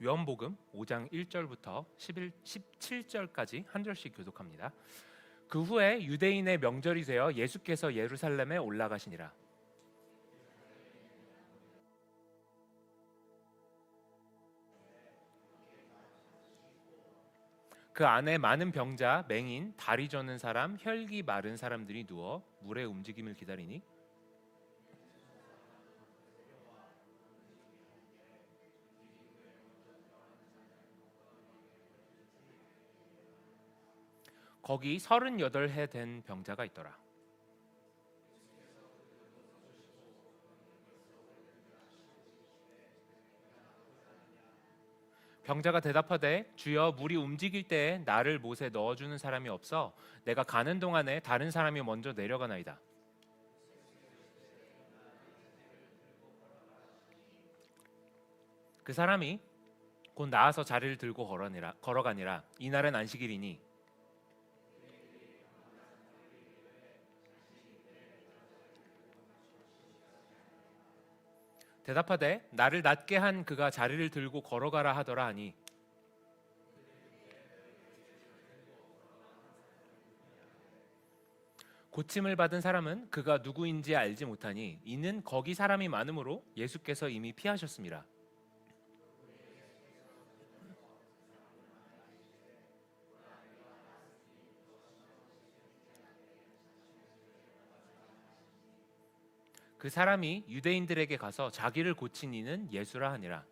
요한복음 5장 1절부터 17절까지 한 절씩 교독합니다. 그 후에 유대인의 명절이 되어 예수께서 예루살렘에 올라가시니라. 그 안에 많은 병자, 맹인, 다리 저는 사람, 혈기 마른 사람들이 누워 물의 움직임을 기다리니 거기 38해 된 병자가 있더라. 병자가 대답하되 주여 물이 움직일 때에 나를 못에 넣어주는 사람이 없어 내가 가는 동안에 다른 사람이 먼저 내려가나이다. 그 사람이 곧 나아서 자리를 들고 걸어가니라. 이날은 안식일이니 대답하되 나를 낫게 한 그가 자리를 들고 걸어가라 하더라 하니 고침을 받은 사람은 그가 누구인지 알지 못하니 이는 거기 사람이 많으므로 예수께서 이미 피하셨습니다. 그 사람이 유대인들에게 가서 자기를 고친 이는 예수라 하니라.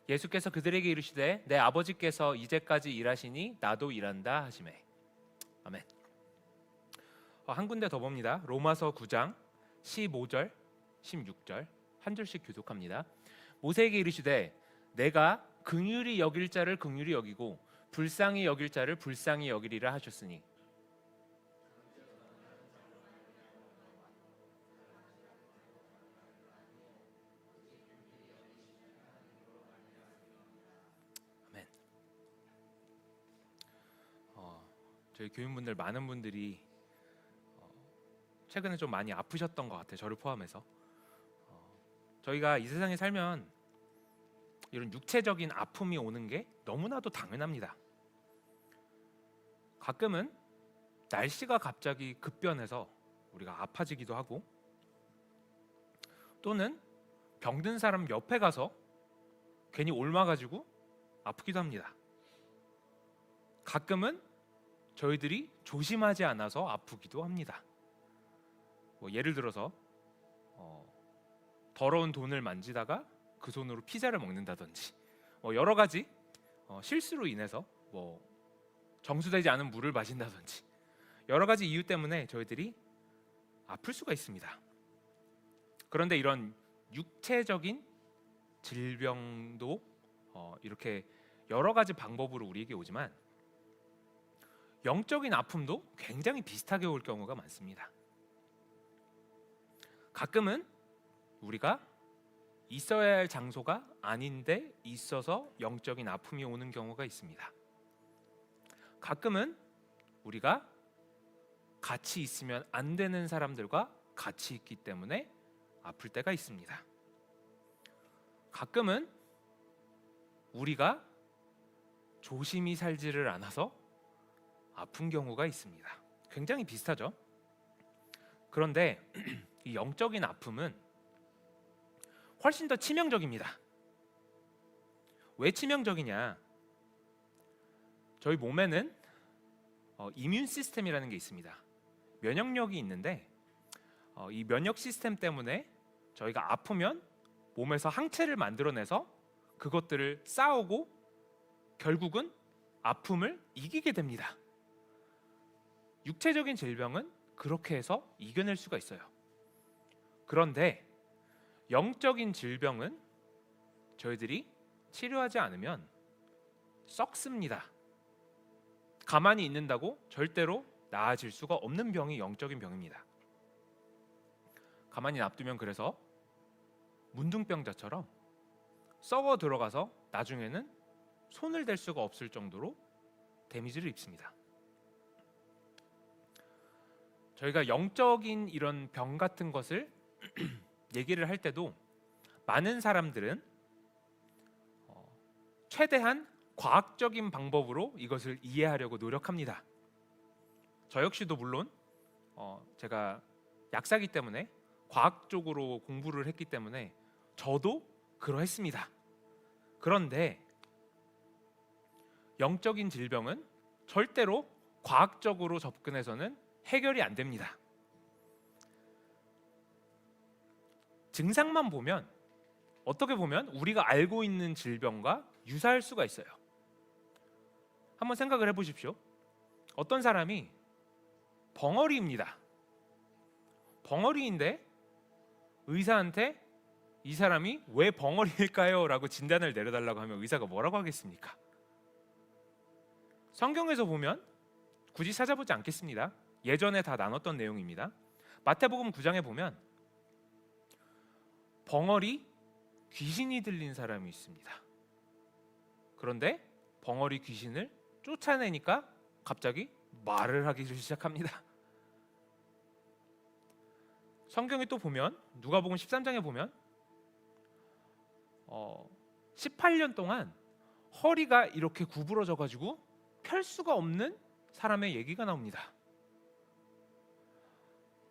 예수께서 그들에게 이르시되 내 아버지께서 이제까지 일하시니 나도 일한다 하시매. 아멘. 한 군데 더 봅니다. 로마서 9장 15절 16절 한 절씩 교독합니다. 모세에게 이르시되 내가 긍휼히 여길 자를 긍휼히 여기고 불쌍히 여길 자를 불쌍히 여기리라 하셨으니 아멘. 저희 교인분들 많은 분들이 최근에 좀 많이 아프셨던 것 같아요. 저를 포함해서. 저희가 이 세상에 살면 이런 육체적인 아픔이 오는 게 너무나도 당연합니다. 가끔은 날씨가 갑자기 급변해서 우리가 아파지기도 하고 또는 병든 사람 옆에 가서 괜히 옮아가지고 아프기도 합니다. 가끔은 저희들이 조심하지 않아서 아프기도 합니다. 예를 들어서 더러운 돈을 만지다가 그 손으로 피자를 먹는다든지 여러 가지 실수로 인해서 정수되지 않은 물을 마신다든지 여러 가지 이유 때문에 저희들이 아플 수가 있습니다. 그런데 이런 육체적인 질병도 이렇게 여러 가지 방법으로 우리에게 오지만 영적인 아픔도 굉장히 비슷하게 올 경우가 많습니다. 가끔은 우리가 있어야 할 장소가 아닌데 있어서 영적인 아픔이 오는 경우가 있습니다. 가끔은 우리가 같이 있으면 안 되는 사람들과 같이 있기 때문에 아플 때가 있습니다. 가끔은 우리가 조심히 살지를 않아서 아픈 경우가 있습니다. 굉장히 비슷하죠? 그런데 이 영적인 아픔은 훨씬 더 치명적입니다. 왜 치명적이냐? 저희 몸에는 이뮨 시스템이라는 게 있습니다. 면역력이 있는데 이 면역 시스템 때문에 저희가 아프면 몸에서 항체를 만들어내서 그것들을 싸우고 결국은 아픔을 이기게 됩니다. 육체적인 질병은 그렇게 해서 이겨낼 수가 있어요. 그런데 영적인 질병은 저희들이 치료하지 않으면 썩습니다. 가만히 있는다고 절대로 나아질 수가 없는 병이 영적인 병입니다. 가만히 놔두면 그래서 문둥병자처럼 썩어 들어가서 나중에는 손을 댈 수가 없을 정도로 데미지를 입습니다. 저희가 영적인 이런 병 같은 것을 얘기를 할 때도 많은 사람들은 최대한 과학적인 방법으로 이것을 이해하려고 노력합니다. 저 역시도 물론 제가 약사기 때문에 과학적으로 공부를 했기 때문에 저도 그러했습니다. 그런데 영적인 질병은 절대로 과학적으로 접근해서는 해결이 안 됩니다. 증상만 보면 어떻게 보면 우리가 알고 있는 질병과 유사할 수가 있어요. 한번 생각을 해보십시오. 어떤 사람이 벙어리입니다. 벙어리인데 의사한테 이 사람이 왜 벙어리일까요? 라고 진단을 내려달라고 하면 의사가 뭐라고 하겠습니까? 성경에서 보면 굳이 찾아보지 않겠습니다. 예전에 다 나눴던 내용입니다. 마태복음 9장에 보면 벙어리 귀신이 들린 사람이 있습니다. 그런데 벙어리 귀신을 쫓아내니까 갑자기 말을 하기 시작합니다. 성경에 또 보면 누가복음 13장에 보면 18년 동안 허리가 이렇게 구부러져 가지고 펼 수가 없는 사람의 얘기가 나옵니다.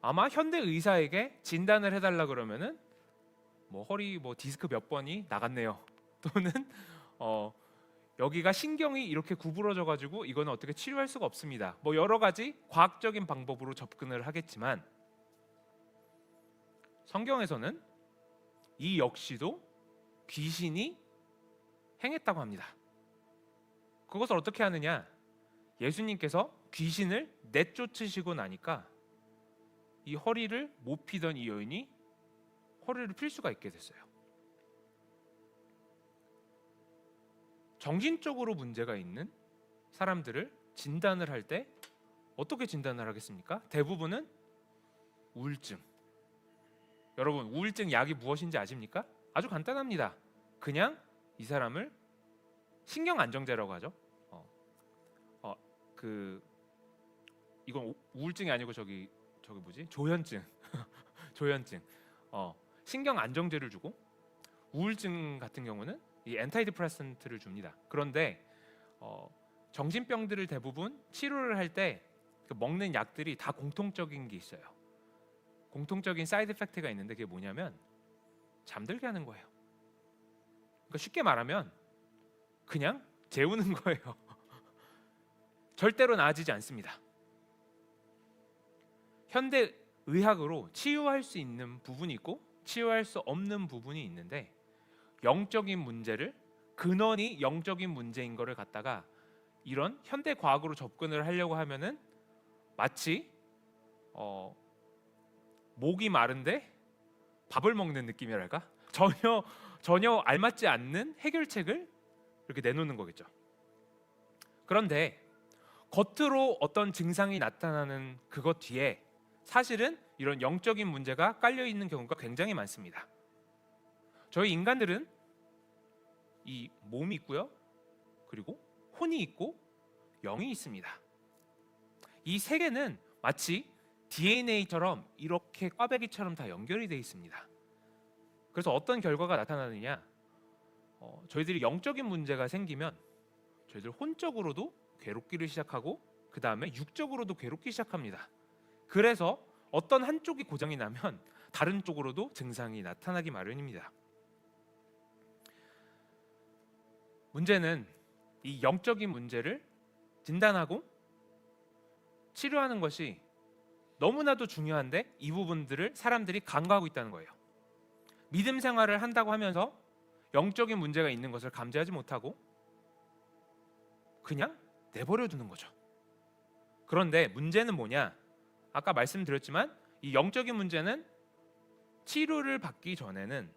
아마 현대 의사에게 진단을 해달라 그러면은 허리 디스크 몇 번이 나갔네요. 또는 여기가 신경이 이렇게 구부러져 가지고 이거는 어떻게 치료할 수가 없습니다. 여러 가지 과학적인 방법으로 접근을 하겠지만 성경에서는 이 역시도 귀신이 행했다고 합니다. 그것을 어떻게 하느냐? 예수님께서 귀신을 내쫓으시고 나니까 이 허리를 못 피던 이 여인이 허리를 필 수가 있게 됐어요. 정신적으로 문제가 있는 사람들을 진단을 할 때 어떻게 진단을 하겠습니까? 대부분은 우울증. 여러분, 우울증 약이 무엇인지 아십니까? 아주 간단합니다. 그냥 이 사람을 신경 안정제라고 하죠. 이건 우울증이 아니고 저기 뭐지? 조현증. 조현증. 신경 안정제를 주고 우울증 같은 경우는 이 엔타이디프레센트를 줍니다. 그런데 정신병들을 대부분 치료를 할 때 먹는 약들이 다 공통적인 게 있어요. 공통적인 사이드 이펙트가 있는데 그게 뭐냐면 잠들게 하는 거예요. 그러니까 쉽게 말하면 그냥 재우는 거예요. 절대로 나아지지 않습니다. 현대 의학으로 치유할 수 있는 부분이 있고 치유할 수 없는 부분이 있는데 영적인 문제를 근원이 영적인 문제인 거를 갖다가 이런 현대 과학으로 접근을 하려고 하면은 마치 목이 마른데 밥을 먹는 느낌이랄까? 전혀 알맞지 않는 해결책을 이렇게 내놓는 거겠죠. 그런데 겉으로 어떤 증상이 나타나는 그것 뒤에 사실은 이런 영적인 문제가 깔려 있는 경우가 굉장히 많습니다. 저희 인간들은 이 몸이 있고요, 그리고 혼이 있고 영이 있습니다. 이 세 개는 마치 DNA처럼 이렇게 꽈배기처럼 다 연결이 되어 있습니다. 그래서 어떤 결과가 나타나느냐? 저희들이 영적인 문제가 생기면 저희들 혼적으로도 괴롭기를 시작하고 그 다음에 육적으로도 괴롭기 시작합니다. 그래서 어떤 한쪽이 고장이 나면 다른 쪽으로도 증상이 나타나기 마련입니다. 문제는 이 영적인 문제를 진단하고 치료하는 것이 너무나도 중요한데 이 부분들을 사람들이 간과하고 있다는 거예요. 믿음 생활을 한다고 하면서 영적인 문제가 있는 것을 감지하지 못하고 그냥 내버려 두는 거죠. 그런데 문제는 뭐냐? 아까 말씀드렸지만 이 영적인 문제는 치료를 받기 전에는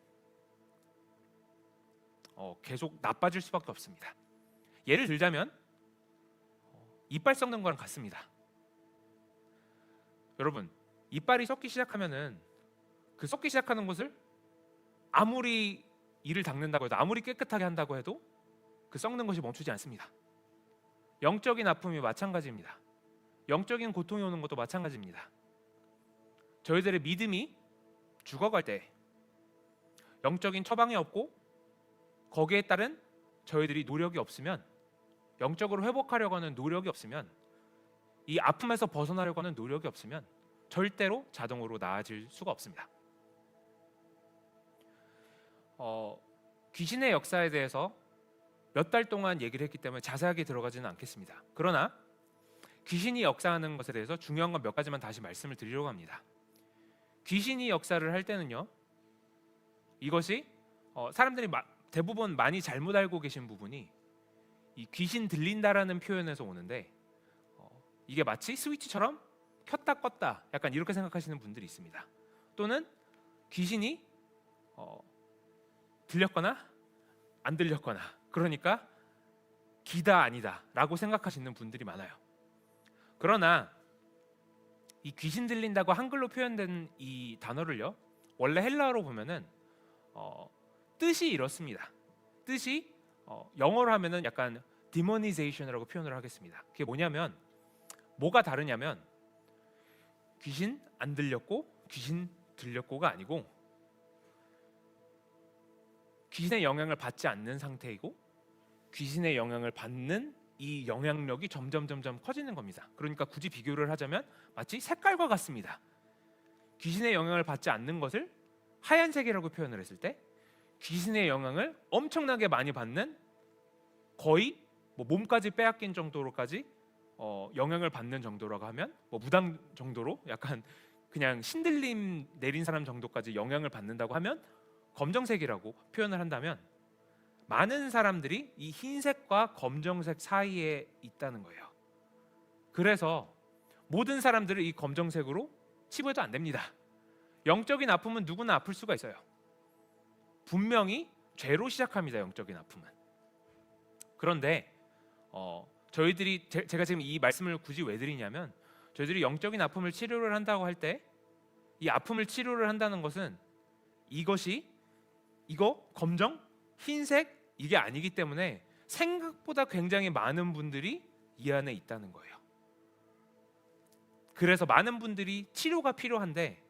계속 나빠질 수밖에 없습니다. 예를 들자면 이빨 썩는 거랑 같습니다. 여러분, 이빨이 썩기 시작하면은 그 썩기 시작하는 것을 아무리 이를 닦는다고 해도 아무리 깨끗하게 한다고 해도 그 썩는 것이 멈추지 않습니다. 영적인 아픔이 마찬가지입니다. 영적인 고통이 오는 것도 마찬가지입니다. 저희들의 믿음이 죽어갈 때, 영적인 처방이 없고 거기에 따른 저희들이 노력이 없으면, 영적으로 회복하려고 하는 노력이 없으면, 이 아픔에서 벗어나려고 하는 노력이 없으면 절대로 자동으로 나아질 수가 없습니다. 귀신의 역사에 대해서 몇 달 동안 얘기를 했기 때문에 자세하게 들어가지는 않겠습니다. 그러나 귀신이 역사하는 것에 대해서 중요한 건 몇 가지만 다시 말씀을 드리려고 합니다. 귀신이 역사를 할 때는요, 이것이 사람들이 대부분 많이 잘못 알고 계신 부분이 이 귀신 들린다라는 표현에서 오는데, 이게 마치 스위치처럼 켰다 껐다 약간 이렇게 생각하시는 분들이 있습니다. 또는 귀신이 들렸거나 안 들렸거나, 그러니까 기다 아니다 라고 생각하시는 분들이 많아요. 그러나 이 귀신 들린다고 한글로 표현된 이 단어를요, 원래 헬라어로 보면은 뜻이 이렇습니다. 뜻이 영어로 하면은 약간 demonization이라고 표현을 하겠습니다. 그게 뭐냐면, 뭐가 다르냐면, 귀신 안 들렸고 귀신 들렸고가 아니고, 귀신의 영향을 받지 않는 상태이고 귀신의 영향을 받는 이 영향력이 점점 커지는 겁니다. 그러니까 굳이 비교를 하자면 마치 색깔과 같습니다. 귀신의 영향을 받지 않는 것을 하얀색이라고 표현을 했을 때, 귀신의 영향을 엄청나게 많이 받는, 거의 몸까지 빼앗긴 정도로까지 영향을 받는 정도라고 하면, 무당 정도로 약간 그냥 신들림 내린 사람 정도까지 영향을 받는다고 하면 검정색이라고 표현을 한다면, 많은 사람들이 이 흰색과 검정색 사이에 있다는 거예요. 그래서 모든 사람들을 이 검정색으로 치부해도 안 됩니다. 영적인 아픔은 누구나 아플 수가 있어요. 분명히 죄로 시작합니다. 영적인 아픔은. 그런데 저희들이 제가 지금 이 말씀을 굳이 왜 드리냐면, 저희들이 영적인 아픔을 치료를 한다고 할 때, 이 아픔을 치료를 한다는 것은 이거 검정, 흰색 이게 아니기 때문에 생각보다 굉장히 많은 분들이 이 안에 있다는 거예요. 그래서 많은 분들이 치료가 필요한데,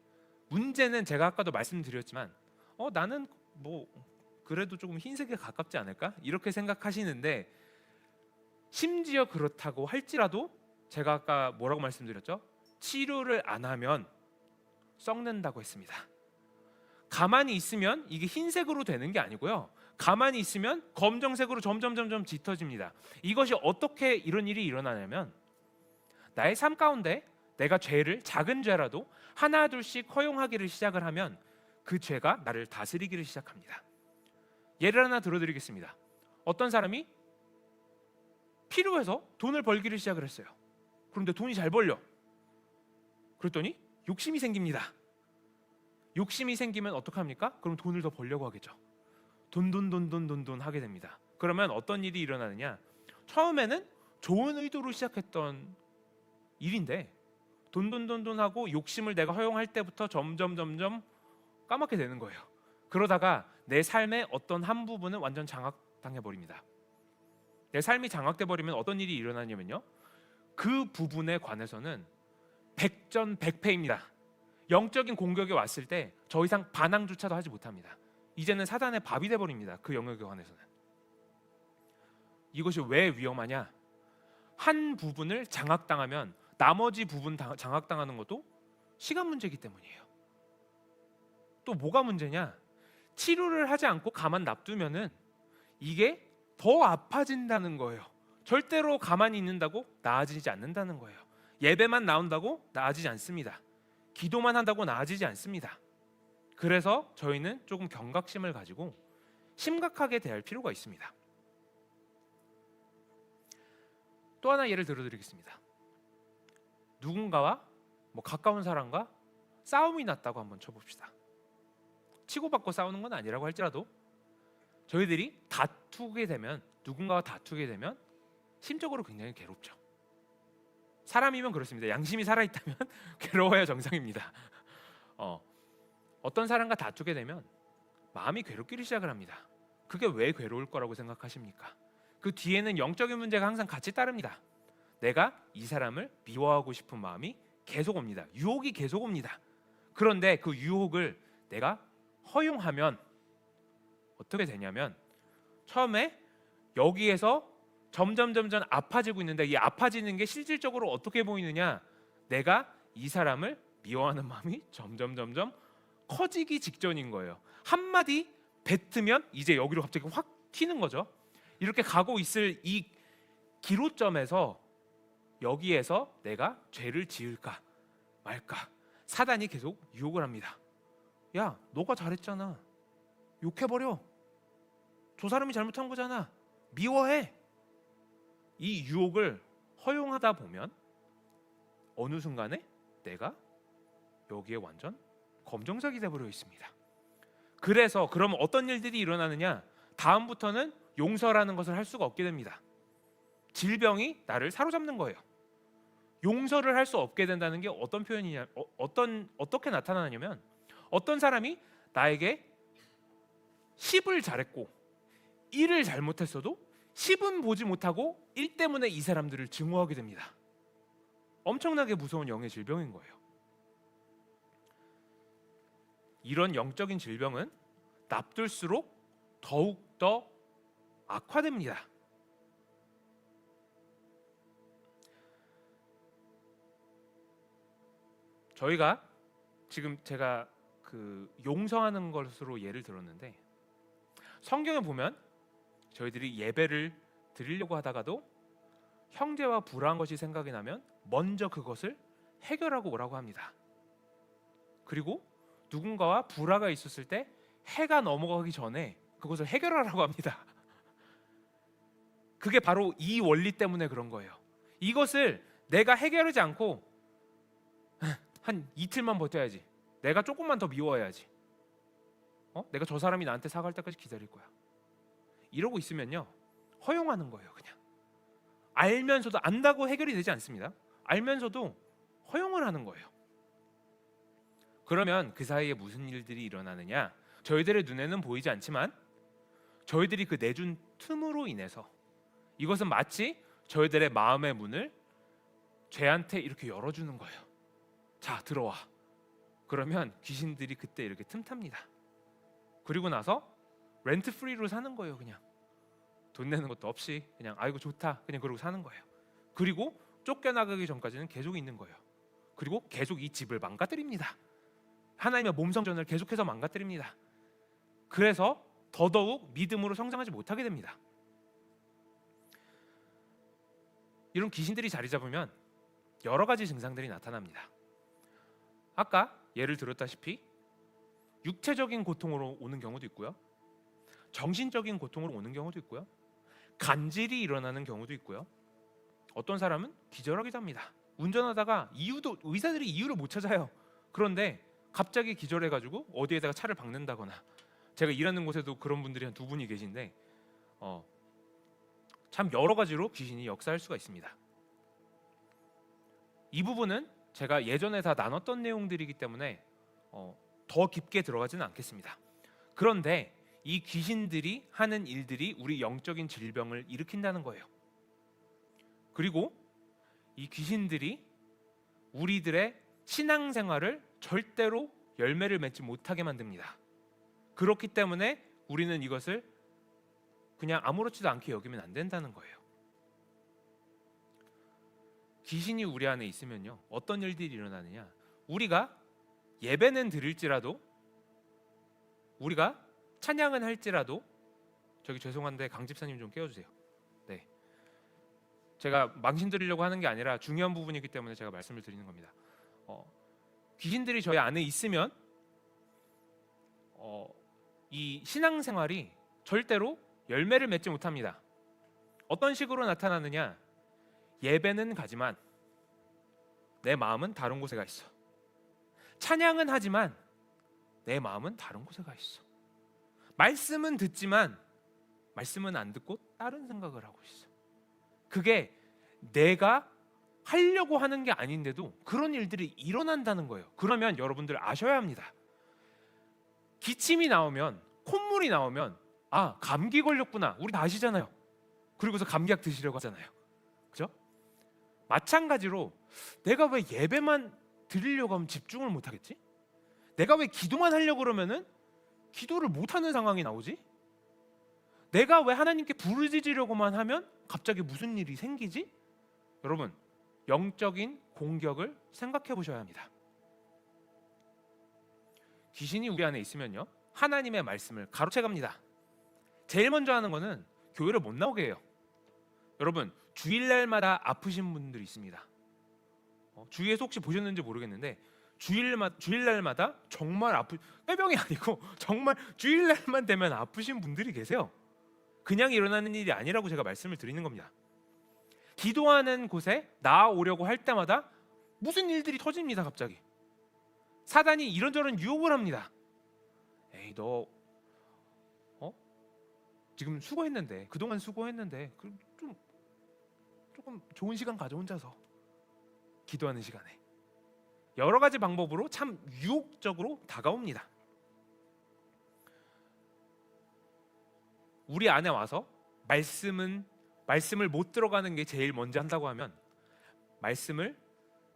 문제는 제가 아까도 말씀드렸지만 나는 그래도 조금 흰색에 가깝지 않을까? 이렇게 생각하시는데, 심지어 그렇다고 할지라도 제가 아까 뭐라고 말씀드렸죠? 치료를 안 하면 썩는다고 했습니다. 가만히 있으면 이게 흰색으로 되는 게 아니고요, 가만히 있으면 검정색으로 점점 짙어집니다. 이것이 어떻게 이런 일이 일어나냐면, 나의 삶 가운데 내가 죄를, 작은 죄라도 하나 둘씩 허용하기를 시작을 하면 그 죄가 나를 다스리기를 시작합니다. 예를 하나 들어드리겠습니다. 어떤 사람이 필요해서 돈을 벌기를 시작을 했어요. 그런데 돈이 잘 벌려. 그랬더니 욕심이 생깁니다. 욕심이 생기면 어떡합니까? 그럼 돈을 더 벌려고 하겠죠. 돈 하게 됩니다. 그러면 어떤 일이 일어나느냐? 처음에는 좋은 의도로 시작했던 일인데, 돈 하고 욕심을 내가 허용할 때부터 점점 까맣게 되는 거예요. 그러다가 내 삶의 어떤 한 부분은 완전 장악당해 버립니다. 내 삶이 장악돼 버리면 어떤 일이 일어나냐면요, 그 부분에 관해서는 백전백패입니다. 영적인 공격이 왔을 때 더 이상 반항조차도 하지 못합니다. 이제는 사단의 밥이 돼 버립니다. 그 영역에 관해서는. 이것이 왜 위험하냐? 한 부분을 장악당하면 나머지 부분 장악당하는 것도 시간 문제이기 때문이에요. 또 뭐가 문제냐? 치료를 하지 않고 가만 놔두면은 이게 더 아파진다는 거예요. 절대로 가만히 있는다고 나아지지 않는다는 거예요. 예배만 나온다고 나아지지 않습니다. 기도만 한다고 나아지지 않습니다. 그래서 저희는 조금 경각심을 가지고 심각하게 대할 필요가 있습니다. 또 하나 예를 들어드리겠습니다. 누군가와 가까운 사람과 싸움이 났다고 한번 쳐봅시다. 치고받고 싸우는 건 아니라고 할지라도 저희들이 다투게 되면, 누군가와 다투게 되면 심적으로 굉장히 괴롭죠. 사람이면 그렇습니다. 양심이 살아있다면 괴로워야 정상입니다. 어떤 사람과 다투게 되면 마음이 괴롭기를 시작을 합니다. 그게 왜 괴로울 거라고 생각하십니까? 그 뒤에는 영적인 문제가 항상 같이 따릅니다. 내가 이 사람을 미워하고 싶은 마음이 계속 옵니다. 유혹이 계속 옵니다. 그런데 그 유혹을 내가 허용하면 어떻게 되냐면, 처음에 여기에서 점점 아파지고 있는데, 이 아파지는 게 실질적으로 어떻게 보이느냐, 내가 이 사람을 미워하는 마음이 점점 커지기 직전인 거예요. 한마디 뱉으면 이제 여기로 갑자기 확 튀는 거죠. 이렇게 가고 있을 이 기로점에서 여기에서 내가 죄를 지을까 말까 사단이 계속 유혹을 합니다. 야, 너가 잘했잖아. 욕해버려. 저 사람이 잘못한 거잖아. 미워해. 이 유혹을 허용하다 보면 어느 순간에 내가 여기에 완전 검정색이 돼버려 있습니다. 그래서 그러면 어떤 일들이 일어나느냐, 다음부터는 용서라는 것을 할 수가 없게 됩니다. 질병이 나를 사로잡는 거예요. 용서를 할 수 없게 된다는 게 어떤 표현이냐, 어떻게 나타나냐면, 어떤 사람이 나에게 10을 잘했고 1을 잘못했어도 10은 보지 못하고 1 때문에 이 사람들을 증오하게 됩니다. 엄청나게 무서운 영의 질병인 거예요. 이런 영적인 질병은 납둘수록 더욱더 악화됩니다. 저희가 지금 제가 용서하는 것으로 예를 들었는데, 성경에 보면 저희들이 예배를 드리려고 하다가도 형제와 불화한 것이 생각이 나면 먼저 그것을 해결하고 오라고 합니다. 그리고 누군가와 불화가 있었을 때 해가 넘어가기 전에 그것을 해결하라고 합니다. 그게 바로 이 원리 때문에 그런 거예요. 이것을 내가 해결하지 않고 한 이틀만 버텨야지, 내가 조금만 더 미워해야지, 내가 저 사람이 나한테 사과할 때까지 기다릴 거야, 이러고 있으면요, 허용하는 거예요. 그냥 알면서도, 안다고 해결이 되지 않습니다. 알면서도 허용을 하는 거예요. 그러면 그 사이에 무슨 일들이 일어나느냐, 저희들의 눈에는 보이지 않지만 저희들이 그 내준 틈으로 인해서, 이것은 마치 저희들의 마음의 문을 죄한테 이렇게 열어주는 거예요. 자, 들어와. 그러면 귀신들이 그때 이렇게 틈탑니다. 그리고 나서 렌트 프리로 사는 거예요. 그냥 돈 내는 것도 없이 그냥 아이고 좋다 그냥 그러고 사는 거예요. 그리고 쫓겨나가기 전까지는 계속 있는 거예요. 그리고 계속 이 집을 망가뜨립니다. 하나님의 몸성전을 계속해서 망가뜨립니다. 그래서 더더욱 믿음으로 성장하지 못하게 됩니다. 이런 귀신들이 자리 잡으면 여러 가지 증상들이 나타납니다. 아까 예를 들었다시피 육체적인 고통으로 오는 경우도 있고요, 정신적인 고통으로 오는 경우도 있고요, 간질이 일어나는 경우도 있고요, 어떤 사람은 기절하기도 합니다. 운전하다가 의사들이 이유를 못 찾아요. 그런데 갑자기 기절해가지고 어디에다가 차를 박는다거나, 제가 일하는 곳에도 그런 분들이 한 2분이 계신데 참 여러 가지로 귀신이 역사할 수가 있습니다. 이 부분은 제가 예전에 다 나눴던 내용들이기 때문에 더 깊게 들어가지는 않겠습니다. 그런데 이 귀신들이 하는 일들이 우리 영적인 질병을 일으킨다는 거예요. 그리고 이 귀신들이 우리들의 신앙생활을 절대로 열매를 맺지 못하게 만듭니다. 그렇기 때문에 우리는 이것을 그냥 아무렇지도 않게 여기면 안 된다는 거예요. 귀신이 우리 안에 있으면요, 어떤 일들이 일어나느냐, 우리가 예배는 드릴지라도, 우리가 찬양은 할지라도, 저기 죄송한데 강 집사님 좀 깨워주세요. 네, 제가 망신 드리려고 하는 게 아니라 중요한 부분이기 때문에 제가 말씀을 드리는 겁니다. 귀신들이 저희 안에 있으면 이 신앙생활이 절대로 열매를 맺지 못합니다. 어떤 식으로 나타나느냐, 예배는 가지만 내 마음은 다른 곳에 가 있어. 찬양은 하지만 내 마음은 다른 곳에 가 있어. 말씀은 듣지만 말씀은 안 듣고 다른 생각을 하고 있어. 그게 내가 하려고 하는 게 아닌데도 그런 일들이 일어난다는 거예요. 그러면 여러분들 아셔야 합니다. 기침이 나오면, 콧물이 나오면, 아, 감기 걸렸구나, 우리 다 아시잖아요. 그리고서 감기약 드시려고 하잖아요. 그죠? 마찬가지로 내가 왜 예배만 드리려고 하면 집중을 못 하겠지? 내가 왜 기도만 하려고 그러면은 기도를 못하는 상황이 나오지? 내가 왜 하나님께 부르짖으려고만 하면 갑자기 무슨 일이 생기지? 여러분, 영적인 공격을 생각해 보셔야 합니다. 귀신이 우리 안에 있으면요, 하나님의 말씀을 가로채갑니다. 제일 먼저 하는 거는 교회를 못 나오게 해요. 여러분, 주일날마다 아프신 분들이 있습니다. 주위에서 혹시 보셨는지 모르겠는데 주일날마다 정말 꾀병이 아니고 정말 주일날만 되면 아프신 분들이 계세요. 그냥 일어나는 일이 아니라고 제가 말씀을 드리는 겁니다. 기도하는 곳에 나아오려고 할 때마다 무슨 일들이 터집니다. 갑자기 사단이 이런저런 유혹을 합니다. 에이, 너 지금 수고했는데, 그동안 수고했는데 조금 좋은 시간 가져. 혼자서 기도하는 시간에 여러 가지 방법으로 참 유혹적으로 다가옵니다. 우리 안에 와서 말씀을 못 들어가는 게 제일 먼저 한다고 하면, 말씀을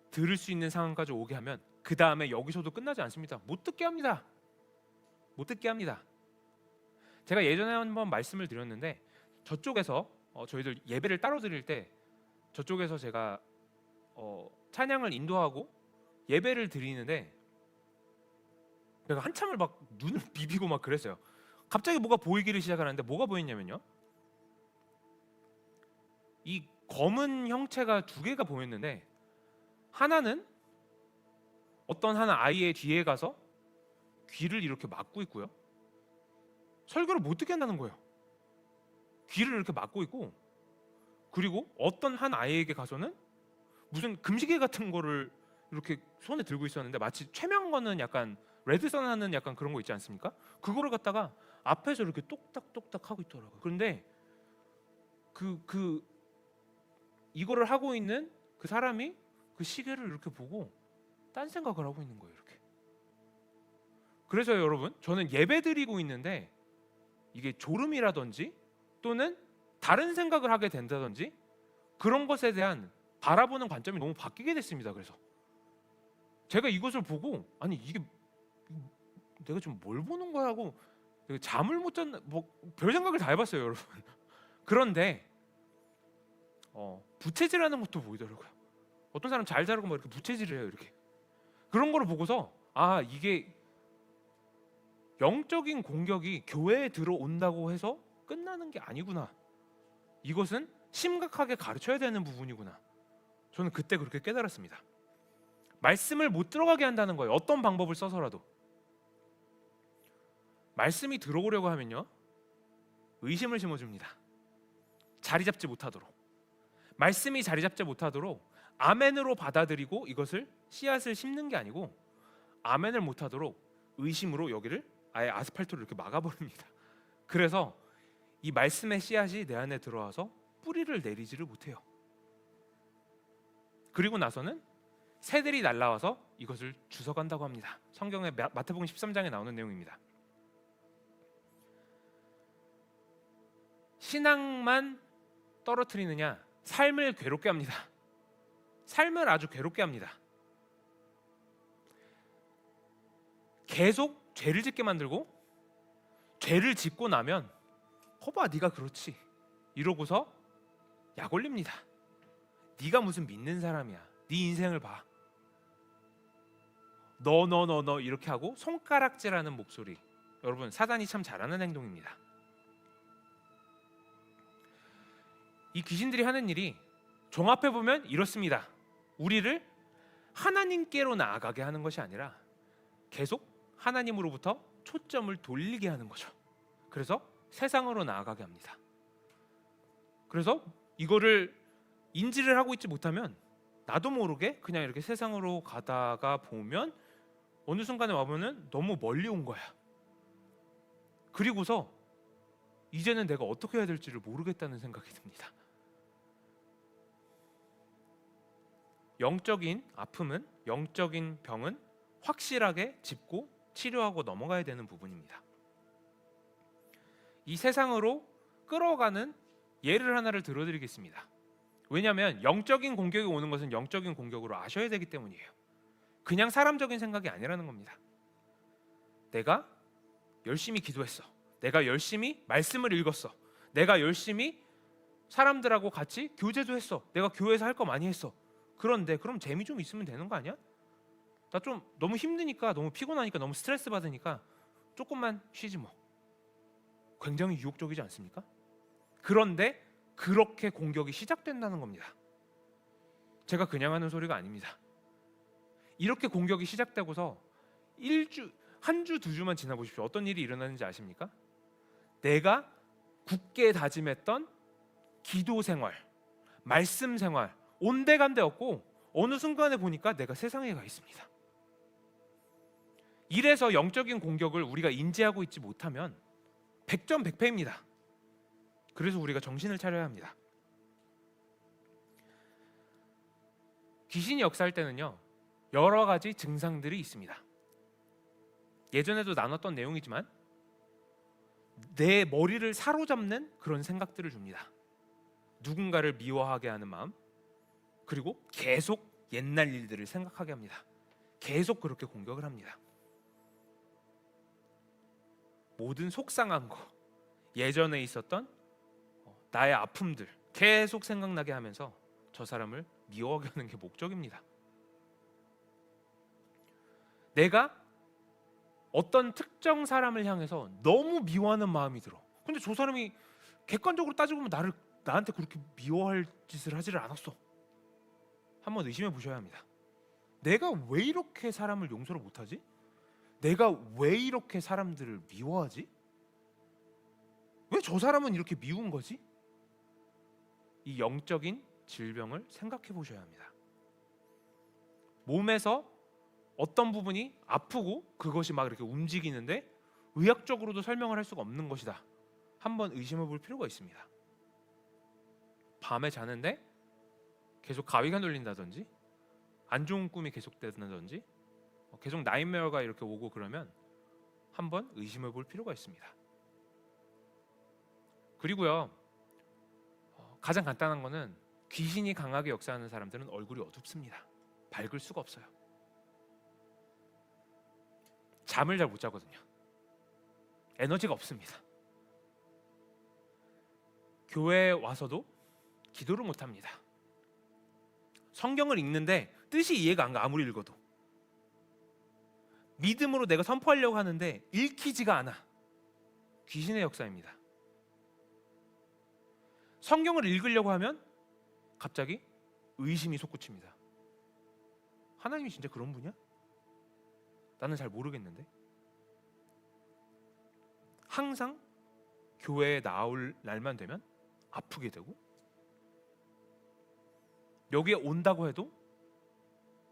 들을 수 있는 상황까지 오게 하면 그 다음에 여기서도 끝나지 않습니다. 못 듣게 합니다. 못 듣게 합니다. 제가 예전에 한번 말씀을 드렸는데, 저쪽에서 저희들 예배를 따로 드릴 때 저쪽에서 제가 찬양을 인도하고 예배를 드리는데 내가 한참을 막 눈을 비비고 막 그랬어요. 갑자기 뭐가 보이기를 시작하는데, 뭐가 보였냐면요, 이 검은 형체가 두 개가 보였는데, 하나는 어떤 한 아이의 뒤에 가서 귀를 이렇게 막고 있고요, 설교를 못 듣게 한다는 거예요. 귀를 이렇게 막고 있고, 그리고 어떤 한 아이에게 가서는 무슨 금시계 같은 거를 이렇게 손에 들고 있었는데, 마치 최면 거는 약간 레드선 하는 약간 그런 거 있지 않습니까? 그거를 갖다가 앞에서 이렇게 똑딱똑딱 하고 있더라고요. 그런데 이거를 하고 있는 그 사람이 그 시계를 이렇게 보고 딴 생각을 하고 있는 거예요. 이렇게. 그래서 여러분, 저는 예배 드리고 있는데 이게 졸음이라든지 또는 다른 생각을 하게 된다든지 그런 것에 대한 바라보는 관점이 너무 바뀌게 됐습니다. 그래서 제가 이것을 보고, 아니 이게 내가 지금 뭘 보는 거야 하고 잠을 못 잤나, 뭐 별 생각을 다 해봤어요, 여러분. 그런데 부채질하는 것도 보이더라고요. 어떤 사람 잘 자르고 막 이렇게 부채질을 해요. 이렇게. 그런 거를 보고서, 아, 이게 영적인 공격이 교회에 들어온다고 해서 끝나는 게 아니구나. 이것은 심각하게 가르쳐야 되는 부분이구나. 저는 그때 그렇게 깨달았습니다. 말씀을 못 들어가게 한다는 거예요. 어떤 방법을 써서라도. 말씀이 들어오려고 하면요, 의심을 심어줍니다. 자리 잡지 못하도록. 말씀이 자리 잡지 못하도록 아멘으로 받아들이고 이것을 씨앗을 심는 게 아니고, 아멘을 못하도록 의심으로 여기를 아예 아스팔트로 이렇게 막아버립니다. 그래서 이 말씀의 씨앗이 내 안에 들어와서 뿌리를 내리지를 못해요. 그리고 나서는 새들이 날아와서 이것을 주워간다고 합니다. 성경의 마태복음 13장에 나오는 내용입니다. 신앙만 떨어뜨리느냐, 삶을 괴롭게 합니다. 삶을 아주 괴롭게 합니다. 계속 죄를 짓게 만들고, 죄를 짓고 나면 거봐 네가 그렇지 이러고서 약 올립니다. 네가 무슨 믿는 사람이야, 네 인생을 봐, 너 이렇게 하고 손가락질하는 목소리. 여러분, 사단이 참 잘하는 행동입니다. 이 귀신들이 하는 일이 종합해 보면 이렇습니다. 우리를 하나님께로 나아가게 하는 것이 아니라 계속 하나님으로부터 초점을 돌리게 하는 거죠. 그래서 세상으로 나아가게 합니다. 그래서 이거를 인지를 하고 있지 못하면 나도 모르게 그냥 이렇게 세상으로 가다가 보면 어느 순간에 와보면 너무 멀리 온 거야. 그리고서 이제는 내가 어떻게 해야 될지를 모르겠다는 생각이 듭니다. 영적인 아픔은, 영적인 병은 확실하게 짚고 치료하고 넘어가야 되는 부분입니다. 이 세상으로 끌어가는 예를 하나를 들어드리겠습니다. 왜냐하면 영적인 공격이 오는 것은 영적인 공격으로 아셔야 되기 때문이에요. 그냥 사람적인 생각이 아니라는 겁니다. 내가 열심히 기도했어. 내가 열심히 말씀을 읽었어. 내가 열심히 사람들하고 같이 교제도 했어. 내가 교회에서 할 거 많이 했어. 그런데 그럼 재미 좀 있으면 되는 거 아니야? 나 좀 너무 힘드니까, 너무 피곤하니까, 너무 스트레스 받으니까 조금만 쉬지 뭐. 굉장히 유혹적이지 않습니까? 그런데 그렇게 공격이 시작된다는 겁니다. 제가 그냥 하는 소리가 아닙니다. 이렇게 공격이 시작되고서 한 주, 두 주만 지나 보십시오. 어떤 일이 일어나는지 아십니까? 내가 굳게 다짐했던 기도 생활, 말씀 생활 온데간데 없고 어느 순간에 보니까 내가 세상에 가 있습니다. 이래서 영적인 공격을 우리가 인지하고 있지 못하면 100점 100패입니다. 그래서 우리가 정신을 차려야 합니다. 귀신이 역사할 때는요, 여러 가지 증상들이 있습니다. 예전에도 나눴던 내용이지만 내 머리를 사로잡는 그런 생각들을 줍니다. 누군가를 미워하게 하는 마음, 그리고 계속 옛날 일들을 생각하게 합니다. 계속 그렇게 공격을 합니다. 모든 속상한 거, 예전에 있었던 나의 아픔들 계속 생각나게 하면서 저 사람을 미워하게 하는 게 목적입니다. 내가 어떤 특정 사람을 향해서 너무 미워하는 마음이 들어. 근데 저 사람이 객관적으로 따지고 보면 나한테 그렇게 미워할 짓을 하지를 않았어. 한번 의심해 보셔야 합니다. 내가 왜 이렇게 사람을 용서를 못하지? 내가 왜 이렇게 사람들을 미워하지? 왜 저 사람은 이렇게 미운 거지? 이 영적인 질병을 생각해 보셔야 합니다. 몸에서 어떤 부분이 아프고 그것이 막 이렇게 움직이는데 의학적으로도 설명을 할 수가 없는 것이다. 한번 의심해 볼 필요가 있습니다. 밤에 자는데 계속 가위가 눌린다든지, 안 좋은 꿈이 계속된다든지, 계속 나잇메어가 이렇게 오고 그러면 한번 의심해 볼 필요가 있습니다. 그리고요, 가장 간단한 거는 귀신이 강하게 역사하는 사람들은 얼굴이 어둡습니다. 밝을 수가 없어요. 잠을 잘 못 자거든요. 에너지가 없습니다. 교회에 와서도 기도를 못 합니다. 성경을 읽는데 뜻이 이해가 안 가. 아무리 읽어도 믿음으로 내가 선포하려고 하는데 읽히지가 않아. 귀신의 역사입니다. 성경을 읽으려고 하면 갑자기 의심이 솟구칩니다. 하나님이 진짜 그런 분이야? 나는 잘 모르겠는데. 항상 교회에 나올 날만 되면 아프게 되고, 여기에 온다고 해도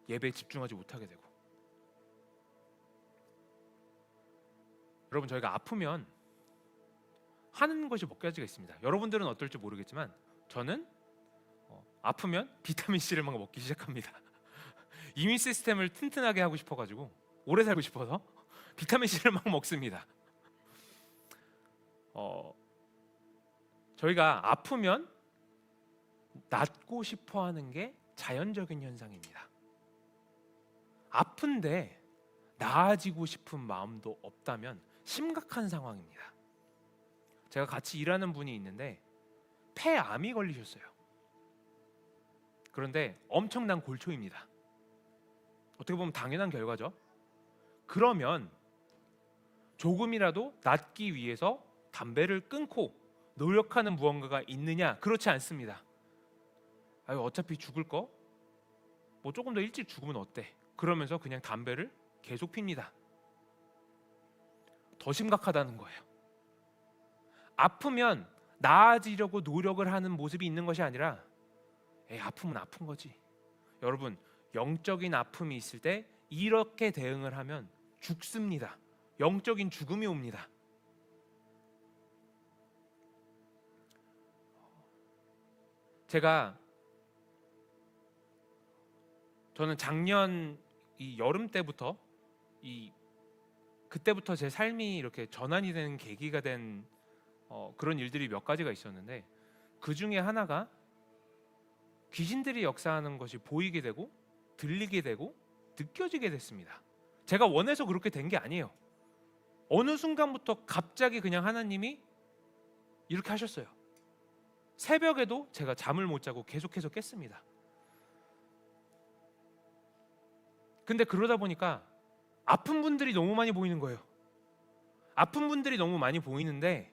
예배에 집중하지 못하게 되고. 여러분, 저희가 아프면 하는 것이 몇 가지가 있습니다. 여러분들은 어떨지 모르겠지만 저는 아프면 비타민 C를 막 먹기 시작합니다. 이민 시스템을 튼튼하게 하고 싶어가지고, 오래 살고 싶어서 비타민 C를 막 먹습니다. 저희가 아프면 낫고 싶어하는 게 자연적인 현상입니다. 아픈데 나아지고 싶은 마음도 없다면 심각한 상황입니다. 제가 같이 일하는 분이 있는데 폐암이 걸리셨어요. 그런데 엄청난 골초입니다. 어떻게 보면 당연한 결과죠. 그러면 조금이라도 낫기 위해서 담배를 끊고 노력하는 무언가가 있느냐? 그렇지 않습니다. 어차피 죽을 거 뭐 조금 더 일찍 죽으면 어때? 그러면서 그냥 담배를 계속 핍니다. 더 심각하다는 거예요. 아프면 나아지려고 노력을 하는 모습이 있는 것이 아니라 아프면 아픈 거지. 여러분, 영적인 아픔이 있을 때 이렇게 대응을 하면 죽습니다. 영적인 죽음이 옵니다. 저는 작년 이 여름 때부터 그때부터 제 삶이 이렇게 전환이 되는 계기가 된 그런 일들이 몇 가지가 있었는데, 그 중에 하나가 귀신들이 역사하는 것이 보이게 되고 들리게 되고 느껴지게 됐습니다. 제가 원해서 그렇게 된 게 아니에요. 어느 순간부터 갑자기 그냥 하나님이 이렇게 하셨어요. 새벽에도 제가 잠을 못 자고 계속해서 깼습니다. 근데 그러다 보니까 아픈 분들이 너무 많이 보이는 거예요. 아픈 분들이 너무 많이 보이는데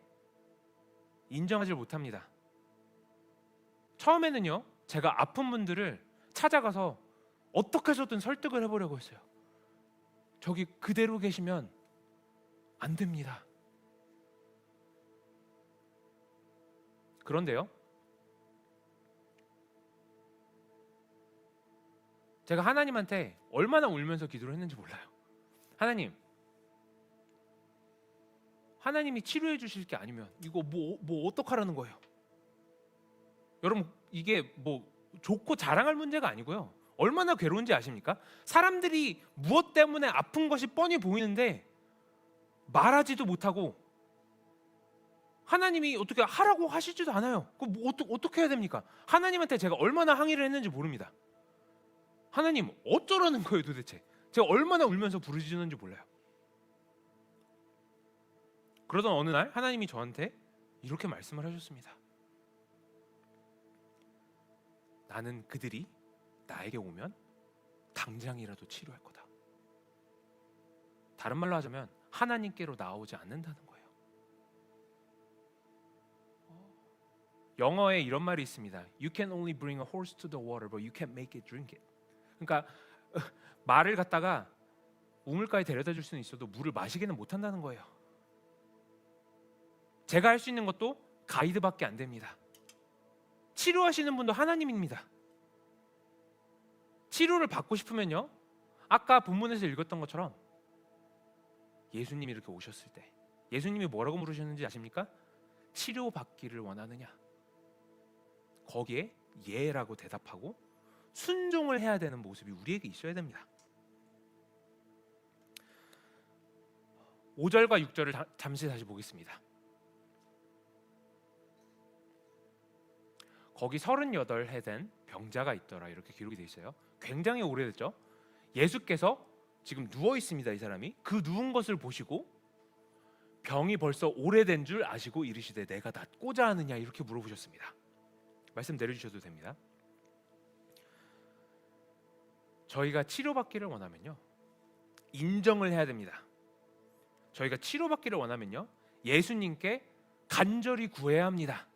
인정하지 못합니다. 처음에는요, 제가 아픈 분들을 찾아가서 어떻게 해서든 설득을 해보려고 했어요. 저기 그대로 계시면 안 됩니다. 그런데요, 제가 하나님한테 얼마나 울면서 기도를 했는지 몰라요. 하나님이 치료해 주실 게 아니면 이거 뭐 어떡하라는 거예요? 여러분, 이게 뭐 좋고 자랑할 문제가 아니고요. 얼마나 괴로운지 아십니까? 사람들이 무엇 때문에 아픈 것이 뻔히 보이는데 말하지도 못하고 하나님이 어떻게 하라고 하시지도 않아요. 그럼 어떻게 해야 됩니까? 하나님한테 제가 얼마나 항의를 했는지 모릅니다. 하나님 어쩌라는 거예요 도대체? 제가 얼마나 울면서 부르짖는지 몰라요. 그러던 어느 날 하나님이 저한테 이렇게 말씀을 하셨습니다. 나는 그들이 나에게 오면 당장이라도 치료할 거다. 다른 말로 하자면 하나님께로 나오지 않는다는 거예요. 영어에 이런 말이 있습니다. You can only bring a horse to the water, but you can't make it drink it. 그러니까 말을 갖다가 우물가에 데려다 줄 수는 있어도 물을 마시기는 못한다는 거예요. 제가 할 수 있는 것도 가이드밖에 안 됩니다. 치료하시는 분도 하나님입니다. 치료를 받고 싶으면요, 아까 본문에서 읽었던 것처럼 예수님이 이렇게 오셨을 때 예수님이 뭐라고 물으셨는지 아십니까? 치료받기를 원하느냐? 거기에 예라고 대답하고 순종을 해야 되는 모습이 우리에게 있어야 됩니다. 5절과 6절을 잠시 다시 보겠습니다. 거기 38해 된 병자가 있더라 이렇게 기록이 되어 있어요. 굉장히 오래됐죠. 예수께서 지금 누워 있습니다. 이 사람이 그 누운 것을 보시고 병이 벌써 오래된 줄 아시고 이르시되 내가 낫고자 하느냐 이렇게 물어보셨습니다. 말씀 내려주셔도 됩니다. 저희가 치료받기를 원하면요, 인정을 해야 됩니다. 저희가 치료받기를 원하면요, 예수님께 간절히 구해야 합니다.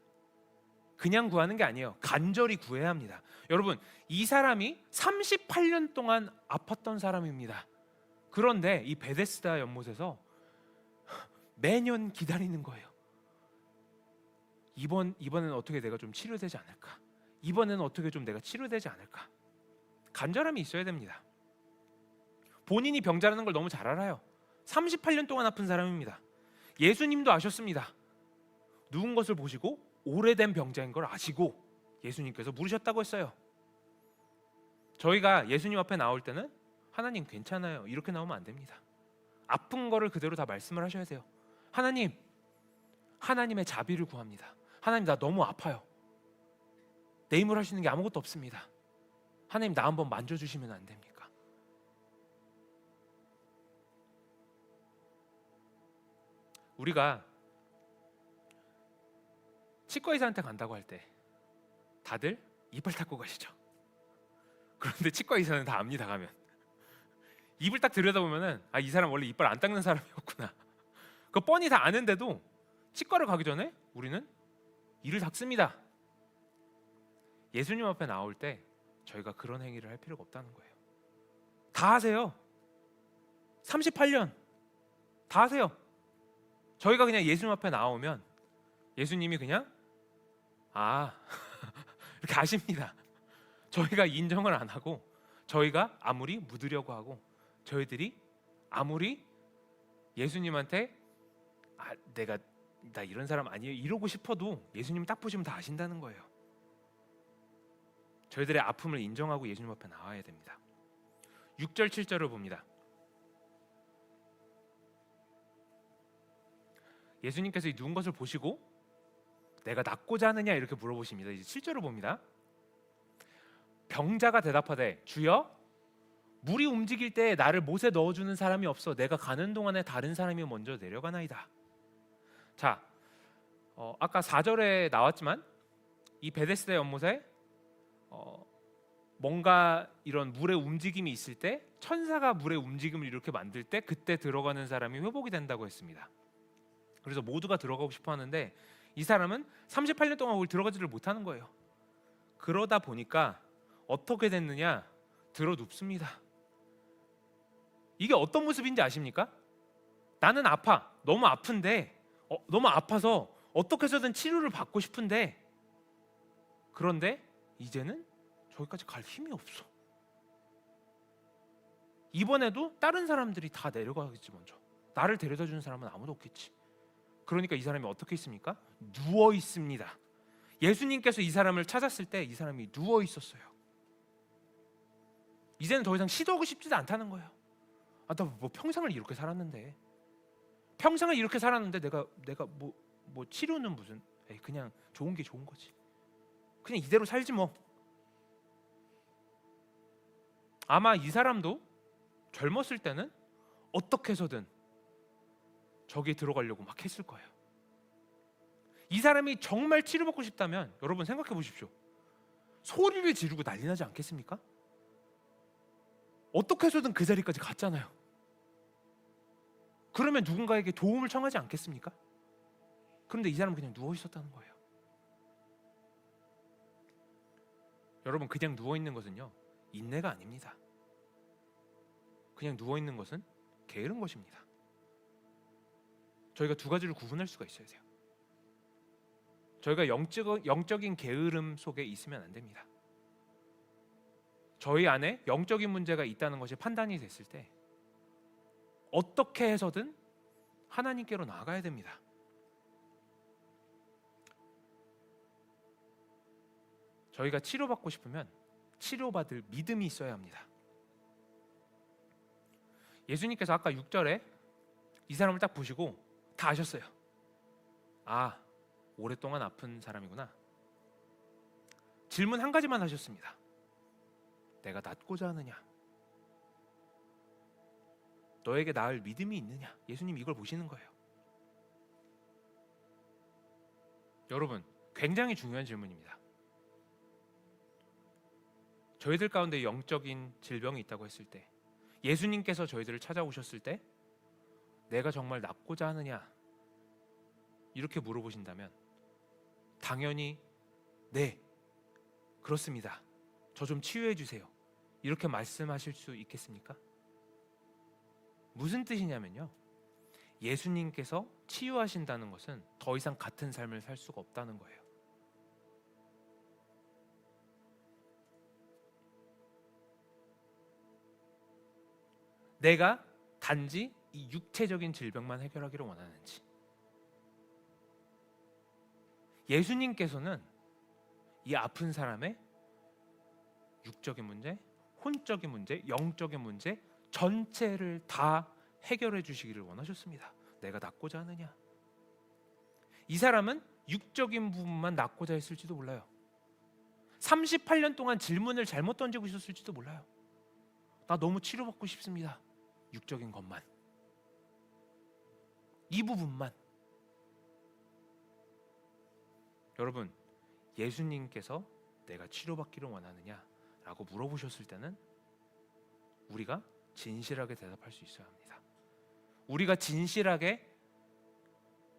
그냥 구하는 게 아니에요. 간절히 구해야 합니다. 여러분, 이 사람이 38년 동안 아팠던 사람입니다. 그런데 이 베데스다 연못에서 매년 기다리는 거예요. 이번에는 어떻게 내가 좀 치료되지 않을까? 이번에는 어떻게 좀 내가 치료되지 않을까? 간절함이 있어야 됩니다. 본인이 병자라는 걸 너무 잘 알아요. 38년 동안 아픈 사람입니다. 예수님도 아셨습니다. 누운 것을 보시고 오래된 병자인 걸 아시고 예수님께서 물으셨다고 했어요. 저희가 예수님 앞에 나올 때는 하나님 괜찮아요 이렇게 나오면 안 됩니다. 아픈 거를 그대로 다 말씀을 하셔야 돼요. 하나님의 자비를 구합니다. 하나님 나 너무 아파요. 내 힘으로 할 수 있는 게 아무것도 없습니다. 하나님 나 한번 만져주시면 안 됩니까? 우리가 치과 의사한테 간다고 할 때 다들 이빨 닦고 가시죠. 그런데 치과 의사는 다 압니다. 가면 입을 딱 들여다보면은 이 사람 원래 이빨 안 닦는 사람이었구나. 그거 뻔히 다 아는데도 치과를 가기 전에 우리는 이를 닦습니다. 예수님 앞에 나올 때 저희가 그런 행위를 할 필요가 없다는 거예요. 다 하세요. 38년 다 하세요. 저희가 그냥 예수님 앞에 나오면 예수님이 그냥 이렇게 아십니다. 저희가 인정을 안 하고 저희가 아무리 묻으려고 하고 저희들이 아무리 예수님한테 나 이런 사람 아니에요 이러고 싶어도 예수님 딱 보시면 다 아신다는 거예요. 저희들의 아픔을 인정하고 예수님 앞에 나와야 됩니다. 6절 7절을 봅니다. 예수님께서 이 누운 것을 보시고 내가 낫고자 하느냐 이렇게 물어보십니다. 이제 7절을 봅니다. 병자가 대답하되 주여 물이 움직일 때 나를 못에 넣어주는 사람이 없어. 내가 가는 동안에 다른 사람이 먼저 내려가나이다. 자, 아까 4절에 나왔지만 이 베데스다 연못에 뭔가 이런 물의 움직임이 있을 때, 천사가 물의 움직임을 이렇게 만들 때 그때 들어가는 사람이 회복이 된다고 했습니다. 그래서 모두가 들어가고 싶어 하는데 이 사람은 38년 동안 거기 들어가지를 못하는 거예요. 그러다 보니까 어떻게 됐느냐? 들어 눕습니다. 이게 어떤 모습인지 아십니까? 나는 아파. 너무 아픈데 너무 아파서 어떻게 해서든 치료를 받고 싶은데, 그런데 이제는 저기까지 갈 힘이 없어. 이번에도 다른 사람들이 다 내려가겠지. 먼저 나를 데려다 주는 사람은 아무도 없겠지. 그러니까 이 사람이 어떻게 있습니까? 누워 있습니다. 예수님께서 이 사람을 찾았을 때 이 사람이 누워 있었어요. 이제는 더 이상 시도하고 싶지도 않다는 거예요. 나 뭐 평생을 이렇게 살았는데, 평생을 이렇게 살았는데 내가 뭐 치료는 무슨, 그냥 좋은 게 좋은 거지. 그냥 이대로 살지 뭐. 아마 이 사람도 젊었을 때는 어떻게 해서든 저기에 들어가려고 막 했을 거예요. 이 사람이 정말 치료받고 싶다면 여러분 생각해 보십시오. 소리를 지르고 난리 나지 않겠습니까? 어떻게 해서든 그 자리까지 갔잖아요. 그러면 누군가에게 도움을 청하지 않겠습니까? 그런데 이 사람은 그냥 누워 있었다는 거예요. 여러분, 그냥 누워 있는 것은요, 인내가 아닙니다. 그냥 누워 있는 것은 게으른 것입니다. 저희가 두 가지를 구분할 수가 있어야 돼요. 저희가 영적인 게으름 속에 있으면 안 됩니다. 저희 안에 영적인 문제가 있다는 것이 판단이 됐을 때 어떻게 해서든 하나님께로 나아가야 됩니다. 저희가 치료받고 싶으면 치료받을 믿음이 있어야 합니다. 예수님께서 아까 6절에 이 사람을 딱 보시고 다 아셨어요. 오랫동안 아픈 사람이구나. 질문 한 가지만 하셨습니다. 내가 낫고자 하느냐? 너에게 나을 믿음이 있느냐? 예수님 이걸 보시는 거예요. 여러분, 굉장히 중요한 질문입니다. 저희들 가운데 영적인 질병이 있다고 했을 때, 예수님께서 저희들을 찾아오셨을 때 내가 정말 낫고자 하느냐? 이렇게 물어보신다면 당연히 네, 그렇습니다. 저 좀 치유해 주세요. 이렇게 말씀하실 수 있겠습니까? 무슨 뜻이냐면요, 예수님께서 치유하신다는 것은 더 이상 같은 삶을 살 수가 없다는 거예요. 내가 단지 이 육체적인 질병만 해결하기를 원하는지, 예수님께서는 이 아픈 사람의 육적인 문제, 혼적인 문제, 영적인 문제 전체를 다 해결해 주시기를 원하셨습니다. 내가 낫고자 하느냐? 이 사람은 육적인 부분만 낫고자 했을지도 몰라요. 38년 동안 질문을 잘못 던지고 있었을지도 몰라요. 나 너무 치료받고 싶습니다. 육적인 것만, 이 부분만. 여러분, 예수님께서 내가 치료받기를 원하느냐? 라고 물어보셨을 때는 우리가 진실하게 대답할 수 있어야 합니다. 우리가 진실하게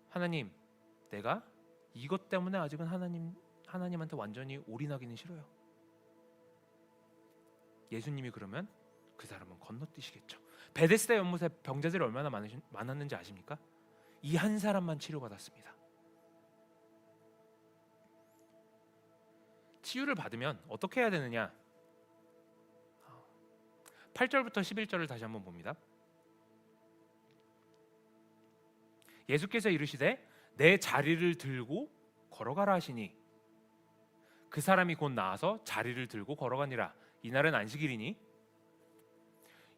하나님, 내가 이것 때문에 아직은 하나님한테 완전히 올인하기는 싫어요. 예수님이 그러면 그 사람은 건너뛰시겠죠. 베데스다 연못에 병자들이 얼마나 많았는지 아십니까? 이 한 사람만 치료받았습니다. 치유를 받으면 어떻게 해야 되느냐? 8절부터 11절을 다시 한번 봅니다. 예수께서 이르시되 내 자리를 들고 걸어가라 하시니 그 사람이 곧 나아서 자리를 들고 걸어가니라. 이날은 안식일이니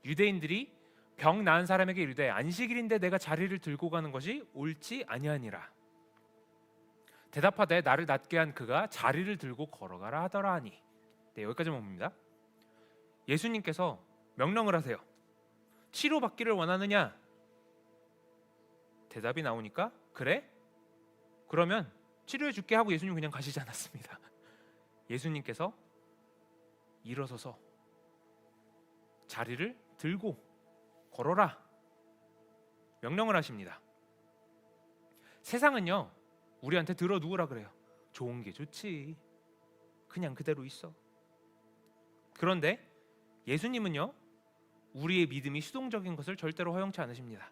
유대인들이 병 나은 사람에게 이르되 안식일인데 내가 자리를 들고 가는 것이 옳지 아니하니라. 대답하되 나를 낫게 한 그가 자리를 들고 걸어가라 하더라 하니. 네, 여기까지만 봅니다. 예수님께서 명령을 하세요. 치료받기를 원하느냐? 대답이 나오니까 그래? 그러면 치료해 줄게 하고 예수님 그냥 가시지 않았습니다. 예수님께서 일어서서 자리를 들고 걸어라 명령을 하십니다. 세상은요 우리한테 들어 누우라 그래요. 좋은 게 좋지, 그냥 그대로 있어. 그런데 예수님은요 우리의 믿음이 수동적인 것을 절대로 허용치 않으십니다.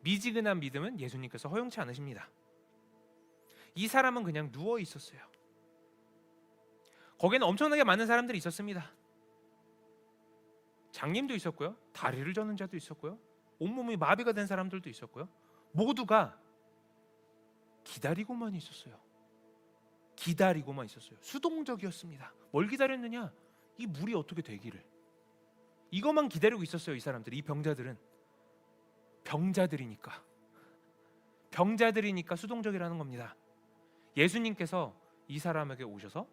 미지근한 믿음은 예수님께서 허용치 않으십니다. 이 사람은 그냥 누워 있었어요. 거기에는 엄청나게 많은 사람들이 있었습니다. 장님도 있었고요, 다리를 저는 자도 있었고요, 온몸이 마비가 된 사람들도 있었고요. 모두가 기다리고만 있었어요. 기다리고만 있었어요. 수동적이었습니다. 뭘 기다렸느냐? 이 물이 어떻게 되기를. 이것만 기다리고 있었어요. 이 사람들이, 이 병자들은. 병자들이니까 수동적이라는 겁니다. 예수님께서 이 사람에게 오셔서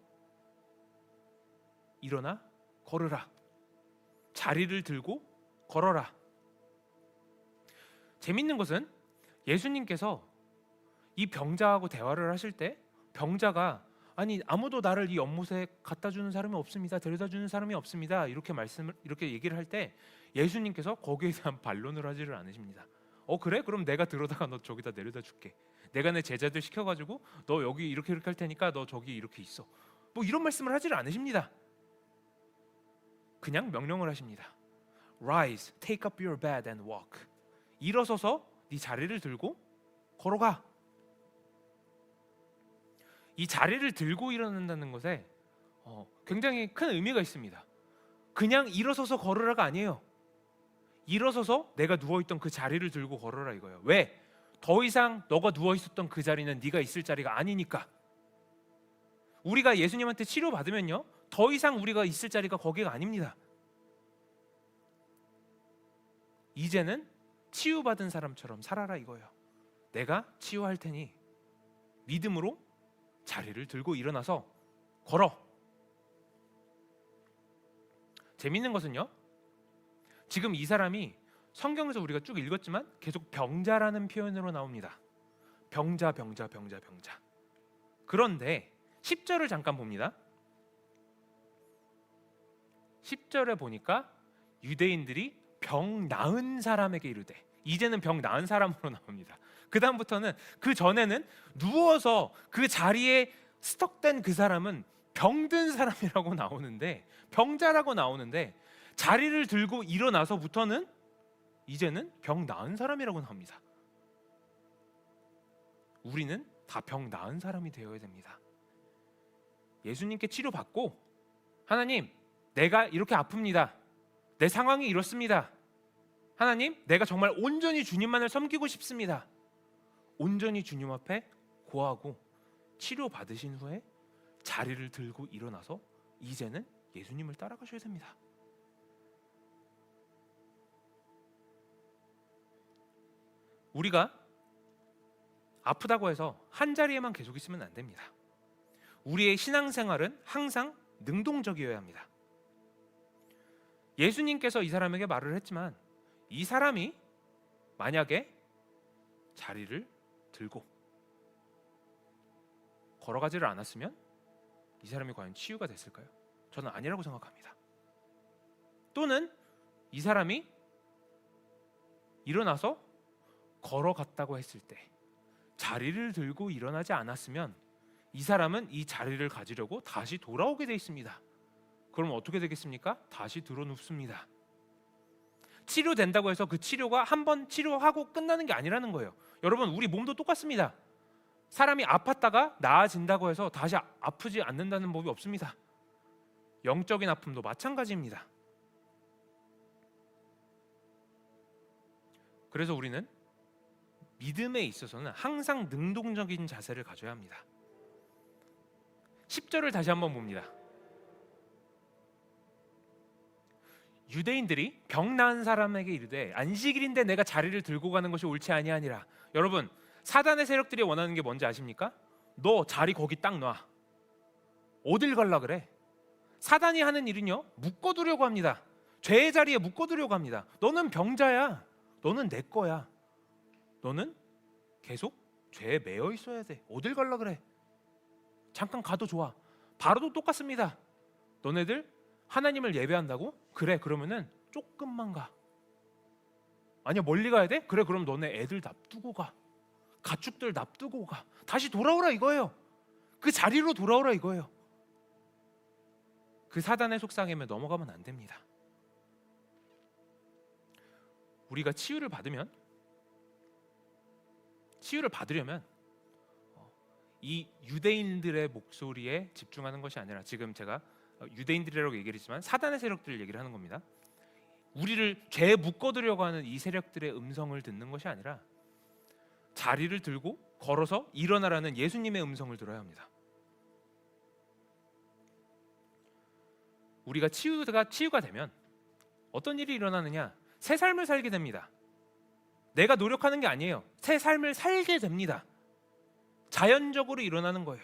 일어나 걸으라, 자리를 들고 걸어라. 재밌는 것은 예수님께서 이 병자하고 대화를 하실 때 병자가 아니 아무도 나를 이 연못에 갖다 주는 사람이 없습니다, 데려다 주는 사람이 없습니다, 이렇게 얘기를 할 때 예수님께서 거기에 대한 반론을 하지를 않으십니다. 그래? 그럼 내가 들어다가 너 저기다 내려다 줄게. 내가 내 제자들 시켜가지고 너 여기 이렇게 할 테니까 너 저기 이렇게 있어. 뭐 이런 말씀을 하지를 않으십니다. 그냥 명령을 하십니다. Rise, take up your bed and walk. 일어서서 네 자리를 들고 걸어가. 이 자리를 들고 일어난다는 것에 굉장히 큰 의미가 있습니다. 그냥 일어서서 걸으라가 아니에요. 일어서서 내가 누워있던 그 자리를 들고 걸어라 이거예요. 왜? 더 이상 너가 누워있었던 그 자리는 네가 있을 자리가 아니니까. 우리가 예수님한테 치료받으면요 더 이상 우리가 있을 자리가 거기가 아닙니다. 이제는 치유받은 사람처럼 살아라 이거예요. 내가 치유할 테니 믿음으로 자리를 들고 일어나서 걸어. 재밌는 것은요, 지금 이 사람이 성경에서 우리가 쭉 읽었지만 계속 병자라는 표현으로 나옵니다. 병자. 그런데 10절을 잠깐 봅니다. 10절에 보니까 유대인들이 병 나은 사람에게 이르되, 이제는 병 나은 사람으로 나옵니다. 그 다음부터는, 그 전에는 누워서 그 자리에 스톡된 그 사람은 병든 사람이라고 나오는데, 병자라고 나오는데, 자리를 들고 일어나서부터는 이제는 병 나은 사람이라고 나옵니다. 우리는 다 병 나은 사람이 되어야 됩니다. 예수님께 치료받고, 하나님 내가 이렇게 아픕니다, 내 상황이 이렇습니다, 하나님 내가 정말 온전히 주님만을 섬기고 싶습니다, 온전히 주님 앞에 고하고 치료받으신 후에 자리를 들고 일어나서 이제는 예수님을 따라가셔야 됩니다. 우리가 아프다고 해서 한 자리에만 계속 있으면 안 됩니다. 우리의 신앙생활은 항상 능동적이어야 합니다. 예수님께서 이 사람에게 말을 했지만 이 사람이 만약에 자리를 들고 걸어가지를 않았으면 이 사람이 과연 치유가 됐을까요? 저는 아니라고 생각합니다. 또는 이 사람이 일어나서 걸어갔다고 했을 때 자리를 들고 일어나지 않았으면 이 사람은 이 자리를 가지려고 다시 돌아오게 돼 있습니다. 그럼 어떻게 되겠습니까? 다시 들어눕습니다. 치료된다고 해서 그 치료가 한 번 치료하고 끝나는 게 아니라는 거예요. 여러분, 우리 몸도 똑같습니다. 사람이 아팠다가 나아진다고 해서 다시 아프지 않는다는 법이 없습니다. 영적인 아픔도 마찬가지입니다. 그래서 우리는 믿음에 있어서는 항상 능동적인 자세를 가져야 합니다. 10절을 다시 한번 봅니다. 유대인들이 병 나은 사람에게 이르되 안식일인데 내가 자리를 들고 가는 것이 옳지 아니하니라. 여러분, 사단의 세력들이 원하는 게 뭔지 아십니까? 너 자리 거기 딱 놔. 어딜 갈라 그래? 사단이 하는 일은요, 묶어두려고 합니다. 죄의 자리에 묶어두려고 합니다. 너는 병자야. 너는 내 거야. 너는 계속 죄에 매여 있어야 돼. 어딜 갈라 그래? 잠깐 가도 좋아. 바로도 똑같습니다. 너네들 하나님을 예배한다고? 그래, 그러면은 조금만 가. 아니야, 멀리 가야 돼? 그래, 그럼 너네 애들 납두고 가. 가축들 납두고 가. 다시 돌아오라 이거예요. 그 자리로 돌아오라 이거예요. 그 사단의 속삭임에 넘어가면 안 됩니다. 우리가 치유를 받으려면 이 유대인들의 목소리에 집중하는 것이 아니라, 지금 제가 유대인들이라고 얘기를 했지만 사단의 세력들을 얘기를 하는 겁니다. 우리를 죄에 묶어두려고 하는 이 세력들의 음성을 듣는 것이 아니라 자리를 들고 걸어서 일어나라는 예수님의 음성을 들어야 합니다. 우리가 치유가 되면 어떤 일이 일어나느냐? 새 삶을 살게 됩니다. 내가 노력하는 게 아니에요. 새 삶을 살게 됩니다. 자연적으로 일어나는 거예요.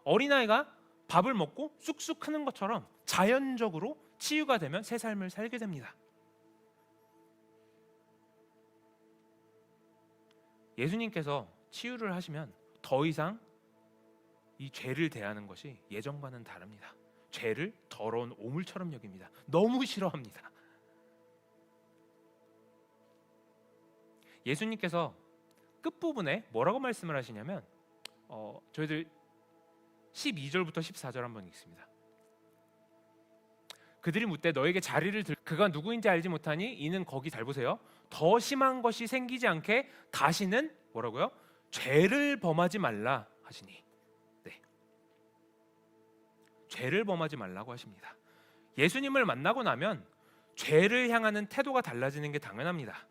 어린아이가 밥을 먹고 쑥쑥 크는 것처럼 자연적으로 치유가 되면 새 삶을 살게 됩니다. 예수님께서 치유를 하시면 더 이상 이 죄를 대하는 것이 예전과는 다릅니다. 죄를 더러운 오물처럼 여깁니다. 너무 싫어합니다. 예수님께서 끝부분에 뭐라고 말씀을 하시냐면 저희들 12절부터 14절 한번 읽습니다. 그들이 묻되 너에게 자리를 그가 누구인지 알지 못하니 이는 거기 잘 보세요. 더 심한 것이 생기지 않게 다시는 뭐라고요? 죄를 범하지 말라 하시니. 네. 죄를 범하지 말라고 하십니다. 예수님을 만나고 나면 죄를 향하는 태도가 달라지는 게 당연합니다.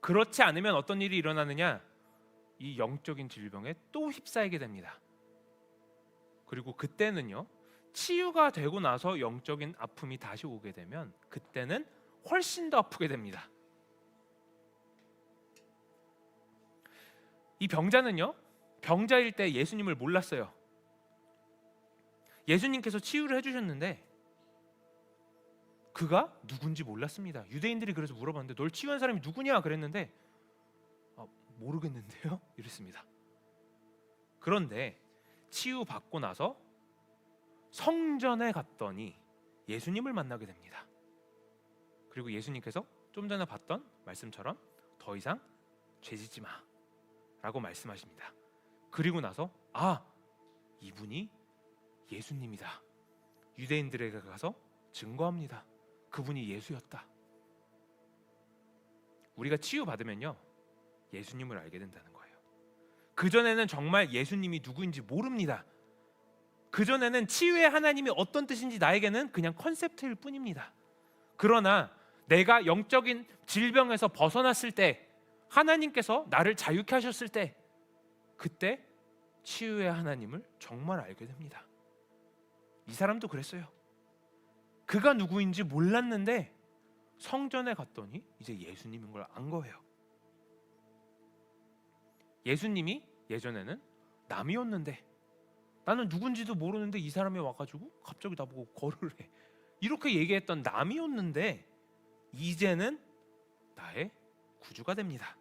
그렇지 않으면 어떤 일이 일어나느냐? 이 영적인 질병에 또 휩싸이게 됩니다. 그리고 그때는요, 치유가 되고 나서 영적인 아픔이 다시 오게 되면 그때는 훨씬 더 아프게 됩니다. 이 병자는요, 병자일 때 예수님을 몰랐어요. 예수님께서 치유를 해주셨는데 그가 누군지 몰랐습니다. 유대인들이 그래서 물어봤는데 널 치유한 사람이 누구냐 그랬는데 모르겠는데요? 이랬습니다. 그런데 치유받고 나서 성전에 갔더니 예수님을 만나게 됩니다. 그리고 예수님께서 좀 전에 봤던 말씀처럼 더 이상 죄짓지 마 라고 말씀하십니다. 그리고 나서 이분이 예수님이다. 유대인들에게 가서 증거합니다. 그분이 예수였다. 우리가 치유받으면요, 예수님을 알게 된다는 거예요. 그전에는 정말 예수님이 누구인지 모릅니다. 그전에는 치유의 하나님이 어떤 뜻인지 나에게는 그냥 컨셉트일 뿐입니다. 그러나 내가 영적인 질병에서 벗어났을 때, 하나님께서 나를 자유케 하셨을 때, 그때 치유의 하나님을 정말 알게 됩니다. 이 사람도 그랬어요. 그가 누구인지 몰랐는데 성전에 갔더니 이제 예수님인 걸 안 거예요. 예수님이 예전에는 남이었는데 나는 누군지도 모르는데 이 사람이 와가지고 갑자기 나보고 걸으래 이렇게 얘기했던 남이었는데 이제는 나의 구주가 됩니다.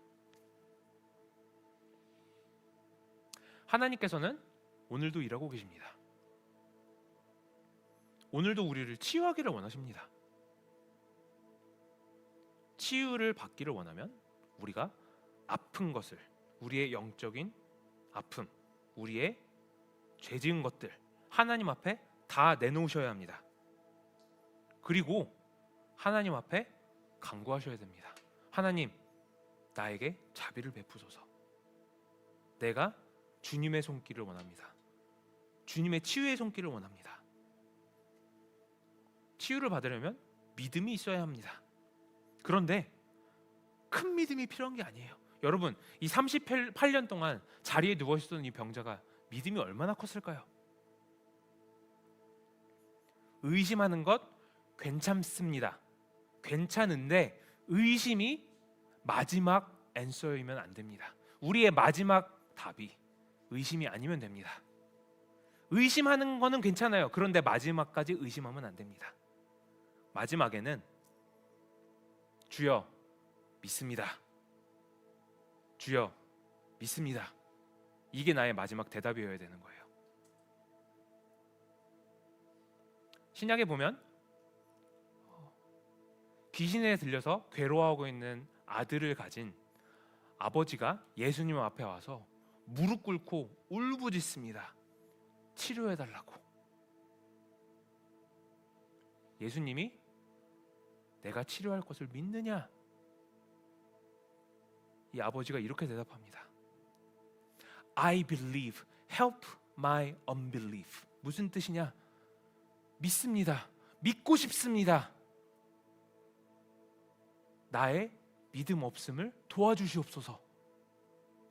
하나님께서는 오늘도 일하고 계십니다. 오늘도 우리를 치유하기를 원하십니다. 치유를 받기를 원하면 우리가 아픈 것을, 우리의 영적인 아픔, 우리의 죄 지은 것들 하나님 앞에 다 내놓으셔야 합니다. 그리고 하나님 앞에 간구하셔야 됩니다. 하나님, 나에게 자비를 베푸소서. 내가 주님의 손길을 원합니다. 주님의 치유의 손길을 원합니다. 치유를 받으려면 믿음이 있어야 합니다. 그런데 큰 믿음이 필요한 게 아니에요. 여러분, 이 38년 동안 자리에 누워 있었던 이 병자가 믿음이 얼마나 컸을까요? 의심하는 것 괜찮습니다. 괜찮은데 의심이 마지막 앤서이면 안 됩니다. 우리의 마지막 답이 의심이 아니면 됩니다. 의심하는 거는 괜찮아요. 그런데 마지막까지 의심하면 안 됩니다. 마지막에는 주여 믿습니다. 주여 믿습니다. 이게 나의 마지막 대답이어야 되는 거예요. 신약에 보면 귀신에 들려서 괴로워하고 있는 아들을 가진 아버지가 예수님 앞에 와서 무릎 꿇고 울부짖습니다. 치료해달라고. 예수님이 내가 치료할 것을 믿느냐? 이 아버지가 이렇게 대답합니다. I believe, help my unbelief. 무슨 뜻이냐? 믿습니다. 믿고 싶습니다. 나의 믿음 없음을 도와주시옵소서.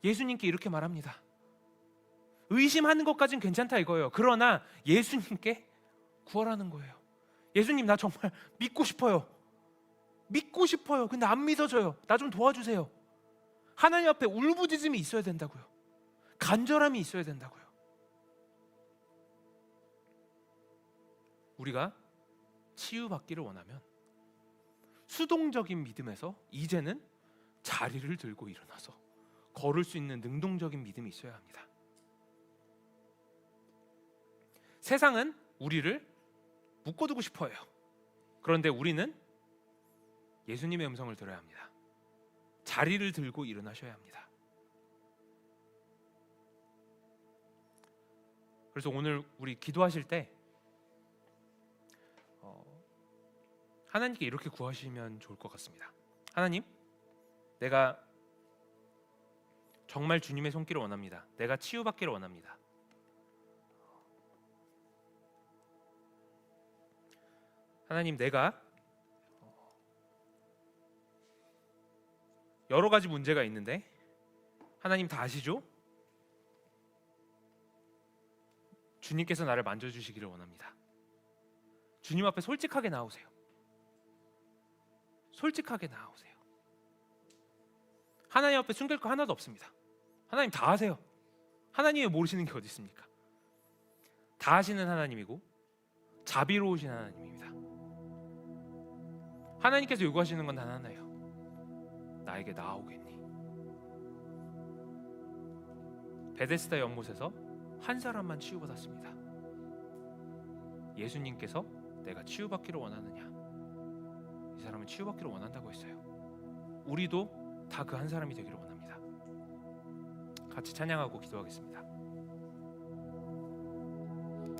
예수님께 이렇게 말합니다. 의심하는 것까지는 괜찮다 이거예요. 그러나 예수님께 구하라는 거예요. 예수님, 나 정말 믿고 싶어요. 믿고 싶어요. 근데 안 믿어져요. 나 좀 도와주세요. 하나님 앞에 울부짖음이 있어야 된다고요. 간절함이 있어야 된다고요. 우리가 치유받기를 원하면 수동적인 믿음에서 이제는 자리를 들고 일어나서 걸을 수 있는 능동적인 믿음이 있어야 합니다. 세상은 우리를 묶어두고 싶어 해요. 그런데 우리는 예수님의 음성을 들어야 합니다. 자리를 들고 일어나셔야 합니다. 그래서 오늘 우리 기도하실 때 하나님께 이렇게 구하시면 좋을 것 같습니다. 하나님, 내가 정말 주님의 손길을 원합니다. 내가 치유받기를 원합니다. 하나님, 내가 여러 가지 문제가 있는데 하나님 다 아시죠? 주님께서 나를 만져주시기를 원합니다. 주님 앞에 솔직하게 나오세요. 솔직하게 나오세요. 하나님 앞에 숨길 거 하나도 없습니다. 하나님 다 아세요. 하나님이 모르시는 게 어디 있습니까? 다 아시는 하나님이고 자비로우신 하나님입니다. 하나님께서 요구하시는 건 단 하나예요. 나에게 나아오겠니? 베데스다 연못에서 한 사람만 치유받았습니다. 예수님께서 내가 치유받기를 원하느냐? 이 사람은 치유받기를 원한다고 했어요. 우리도 다 그 한 사람이 되기를 원합니다. 같이 찬양하고 기도하겠습니다.